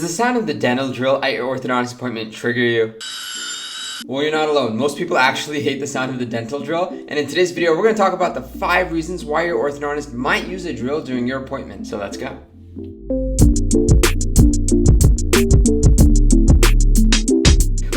Does the sound of the dental drill at your orthodontist appointment trigger you? Well, you're not alone. Most people actually hate the sound of the dental drill, and in today's video, we're going to talk about the 5 reasons why your orthodontist might use a drill during your appointment. So let's go.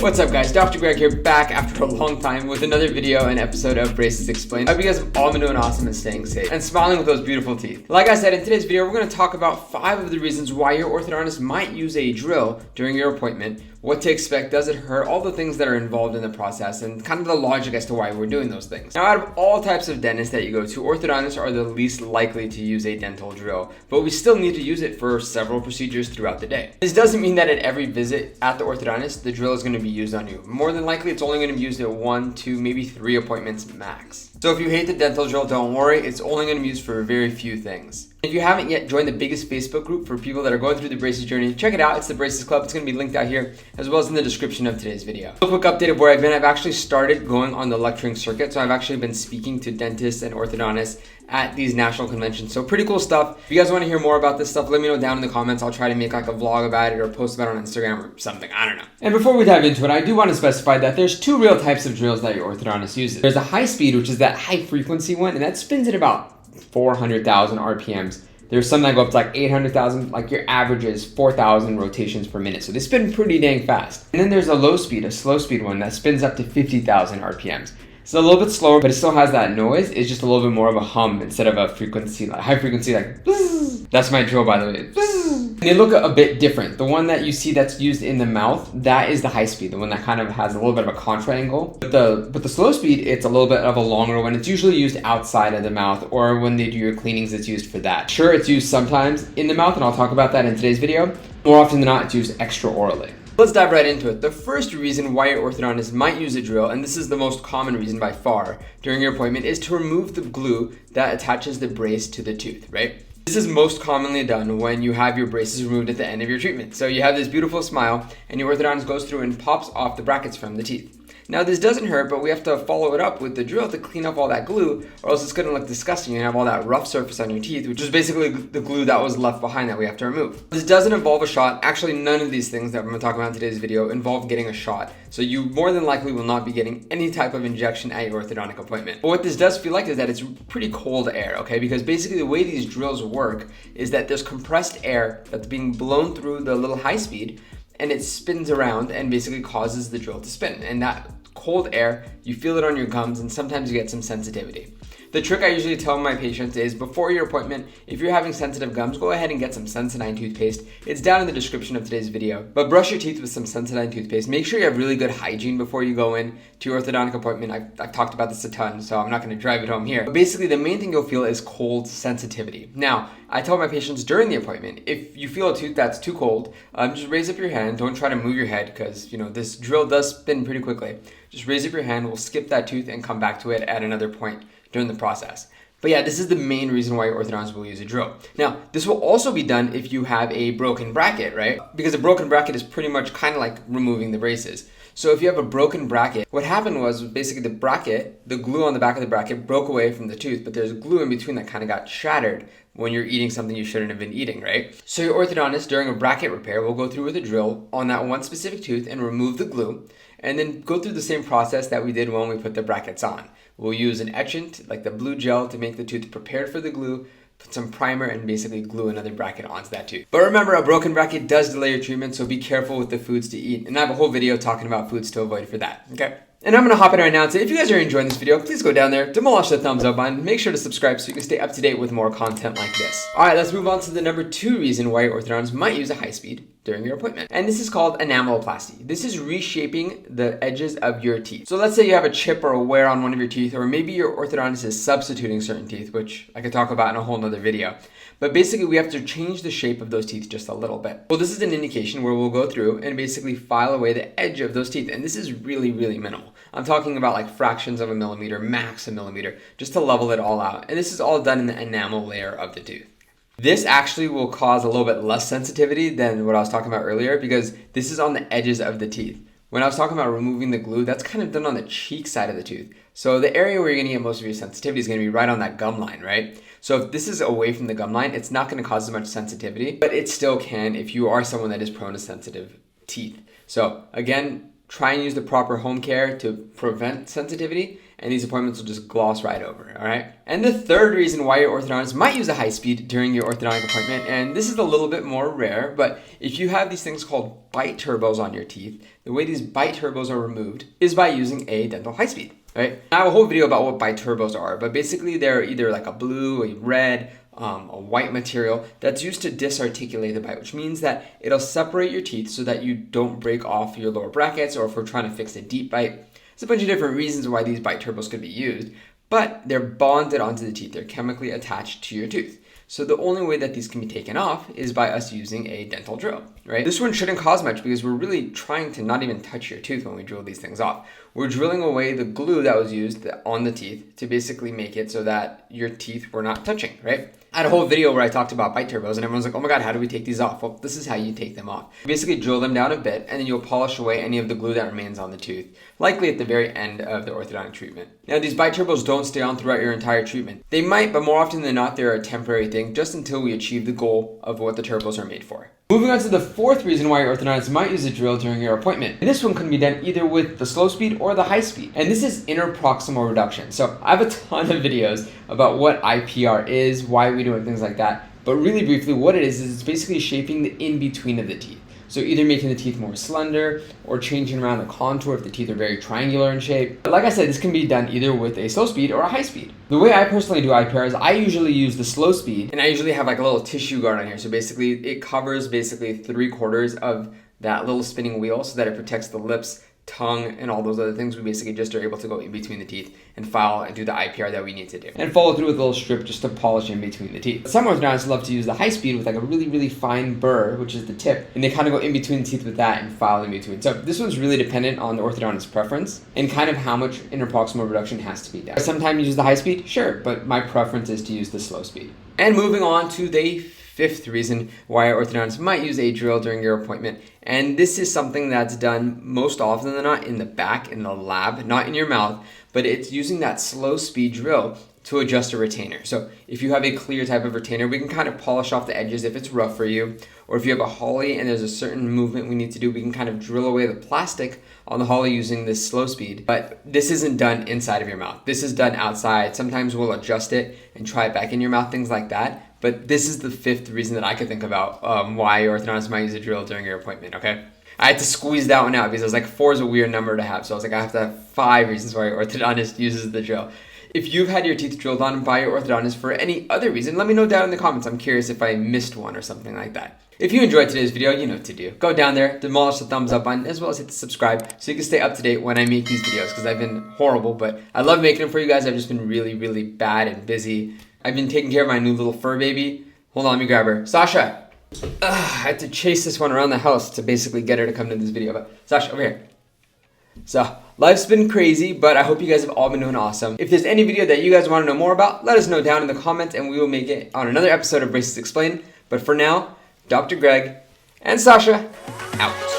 What's up guys, Dr. Greg here, back after a long time with another video and episode of Braces Explained. I hope you guys have all been doing awesome and staying safe and smiling with those beautiful teeth. Like I said, in today's video, we're going to talk about 5 of the reasons why your orthodontist might use a drill during your appointment, what to expect, does it hurt, all the things that are involved in the process, and kind of the logic as to why we're doing those things. Now, out of all types of dentists that you go to, orthodontists are the least likely to use a dental drill, but we still need to use it for several procedures throughout the day. This doesn't mean that at every visit at the orthodontist, the drill is going to be used on you. More than likely, it's only going to be used at 1, 2, maybe 3 appointments max. So if you hate the dental drill, don't worry, it's only going to be used for very few things. If you haven't yet joined the biggest Facebook group for people that are going through the braces journey, check it out. It's the Braces Club. It's going to be linked out here as well as in the description of today's video. A quick update of where I've been. I've actually started going on the lecturing circuit. So I've actually been speaking to dentists and orthodontists at these national conventions. So pretty cool stuff. If you guys want to hear more about this stuff, let me know down in the comments. I'll try to make like a vlog about it or post about it on Instagram or something. I don't know. And before we dive into it, I do want to specify that there's 2 real types of drills that your orthodontist uses. There's a high speed, which is that high frequency one, and that spins at about 400,000 RPMs. There's some that go up to like 800,000, like your average is 4,000 rotations per minute. So they spin pretty dang fast. And then there's a low speed, a slow speed one that spins up to 50,000 RPMs. It's a little bit slower, but it still has that noise. It's just a little bit more of a hum instead of a frequency, like high frequency, like bzzz. That's my drill, by the way. Bzzz. And they look a bit different. The one that you see that's used in the mouth, that is the high speed, the one that kind of has a little bit of a contra angle. But the slow speed, it's a little bit of a longer one. It's usually used outside of the mouth, or when they do your cleanings, it's used for that. Sure, it's used sometimes in the mouth, and I'll talk about that in today's video. More often than not, it's used extra-orally. Let's dive right into it. The first reason why your orthodontist might use a drill, and this is the most common reason by far during your appointment, is to remove the glue that attaches the brace to the tooth, right? This is most commonly done when you have your braces removed at the end of your treatment. So you have this beautiful smile, and your orthodontist goes through and pops off the brackets from the teeth. Now this doesn't hurt, but we have to follow it up with the drill to clean up all that glue, or else it's going to look disgusting. You have all that rough surface on your teeth, which is basically the glue that was left behind that we have to remove. This doesn't involve a shot. Actually, none of these things that I'm going to talk about in today's video involve getting a shot. So you more than likely will not be getting any type of injection at your orthodontic appointment. But what this does feel like is that it's pretty cold air, okay? Because basically the way these drills work is that there's compressed air that's being blown through the little high speed, and it spins around and basically causes the drill to spin. And that cold air, you feel it on your gums, and sometimes you get some sensitivity. The trick I usually tell my patients is before your appointment, if you're having sensitive gums, go ahead and get some Sensodyne toothpaste. It's down in the description of today's video. But brush your teeth with some Sensodyne toothpaste. Make sure you have really good hygiene before you go in to your orthodontic appointment. I've talked about this a ton, so I'm not going to drive it home here. But basically, the main thing you'll feel is cold sensitivity. Now, I tell my patients during the appointment, if you feel a tooth that's too cold, just raise up your hand. Don't try to move your head because, this drill does spin pretty quickly. Just raise up your hand. We'll skip that tooth and come back to it at another point during the process. But yeah, this is the main reason why your orthodontist will use a drill. Now, this will also be done if you have a broken bracket, right? Because a broken bracket is pretty much kind of like removing the braces. So if you have a broken bracket, what happened was basically the bracket, the glue on the back of the bracket broke away from the tooth, but there's glue in between that kind of got shattered when you're eating something you shouldn't have been eating, right? So your orthodontist during a bracket repair will go through with a drill on that one specific tooth and remove the glue, and then go through the same process that we did when we put the brackets on. We'll use an etchant, like the blue gel, to make the tooth prepared for the glue, put some primer, and basically glue another bracket onto that tooth. But remember, a broken bracket does delay your treatment, so be careful with the foods to eat. And I have a whole video talking about foods to avoid for that, okay? And I'm going to hop in right now and say, if you guys are enjoying this video, please go down there, demolish the thumbs up button, make sure to subscribe so you can stay up to date with more content like this. Alright, let's move on to the number 2 reason why your orthodontist might use a high speed during your appointment. And this is called enameloplasty. This is reshaping the edges of your teeth. So let's say you have a chip or a wear on one of your teeth, or maybe your orthodontist is substituting certain teeth, which I could talk about in a whole nother video. But basically, we have to change the shape of those teeth just a little bit. Well, this is an indication where we'll go through and basically file away the edge of those teeth. And this is really, really minimal. I'm talking about like fractions of a millimeter, max a millimeter, just to level it all out. And this is all done in the enamel layer of the tooth. This actually will cause a little bit less sensitivity than what I was talking about earlier, because this is on the edges of the teeth. When I was talking about removing the glue, that's kind of done on the cheek side of the tooth. So the area where you're going to get most of your sensitivity is going to be right on that gum line, right? So if this is away from the gum line, it's not going to cause as much sensitivity, but it still can if you are someone that is prone to sensitive teeth. So again, try and use the proper home care to prevent sensitivity, and these appointments will just gloss right over, all right? And the third reason why your orthodontist might use a high speed during your orthodontic appointment, and this is a little bit more rare, but if you have these things called bite turbos on your teeth, the way these bite turbos are removed is by using a dental high speed, right? I have a whole video about what bite turbos are, but basically they're either like a blue, a red, a white material that's used to disarticulate the bite, which means that it'll separate your teeth so that you don't break off your lower brackets, or if we're trying to fix a deep bite. There's a bunch of different reasons why these bite turbos could be used, but they're bonded onto the teeth. They're chemically attached to your tooth. So the only way that these can be taken off is by us using a dental drill, right? This one shouldn't cause much because we're really trying to not even touch your tooth when we drill these things off. We're drilling away the glue that was used on the teeth to basically make it so that your teeth were not touching, right? I had a whole video where I talked about bite turbos and everyone's like, oh my God, how do we take these off? Well, this is how you take them off. You basically drill them down a bit and then you'll polish away any of the glue that remains on the tooth, likely at the very end of the orthodontic treatment. Now, these bite turbos don't stay on throughout your entire treatment. They might, but more often than not, they're a temporary thing just until we achieve the goal of what the turbos are made for. Moving on to the fourth reason why your orthodontist might use a drill during your appointment. And this one can be done either with the slow speed or the high speed. And this is interproximal reduction. So I have a ton of videos about what IPR is, why we do it, things like that. But really briefly, what it is it's basically shaping the in-between of the teeth. So either making the teeth more slender or changing around the contour if the teeth are very triangular in shape. But like I said, this can be done either with a slow speed or a high speed. The way I personally do IPR is I usually use the slow speed, and I usually have like a little tissue guard on here. So basically it covers basically 3/4 of that little spinning wheel so that it protects the lips, tongue, and all those other things. We basically just are able to go in between the teeth and file and do the IPR that we need to do. And follow through with a little strip just to polish in between the teeth. Some orthodontists love to use the high speed with like a really, really fine burr, which is the tip, and they kind of go in between the teeth with that and file in between. So this one's really dependent on the orthodontist's preference and kind of how much interproximal reduction has to be done. Sometimes use the high speed, sure, but my preference is to use the slow speed. And moving on to the fifth reason why our orthodontist might use a drill during your appointment. And this is something that's done most often than not in the back, in the lab, not in your mouth, but it's using that slow speed drill to adjust a retainer. So if you have a clear type of retainer, we can kind of polish off the edges if it's rough for you. Or if you have a holly and there's a certain movement we need to do, we can kind of drill away the plastic on the holly using this slow speed. But this isn't done inside of your mouth. This is done outside. Sometimes we'll adjust it and try it back in your mouth, things like that. But this is the fifth reason that I could think about why your orthodontist might use a drill during your appointment, okay? I had to squeeze that one out because I was like, 4 is a weird number to have. So I was like, I have to have 5 reasons why your orthodontist uses the drill. If you've had your teeth drilled on by your orthodontist for any other reason, let me know down in the comments. I'm curious if I missed one or something like that. If you enjoyed today's video, you know what to do. Go down there, demolish the thumbs up button, as well as hit the subscribe so you can stay up to date when I make these videos, because I've been horrible, but I love making them for you guys. I've just been really, really bad and busy. I've been taking care of my new little fur baby. Hold on, let me grab her. Sasha! I had to chase this one around the house to basically get her to come to this video, but Sasha, over here. So, life's been crazy, but I hope you guys have all been doing awesome. If there's any video that you guys want to know more about, let us know down in the comments and we will make it on another episode of Braces Explained. But for now, Dr. Greg and Sasha, out.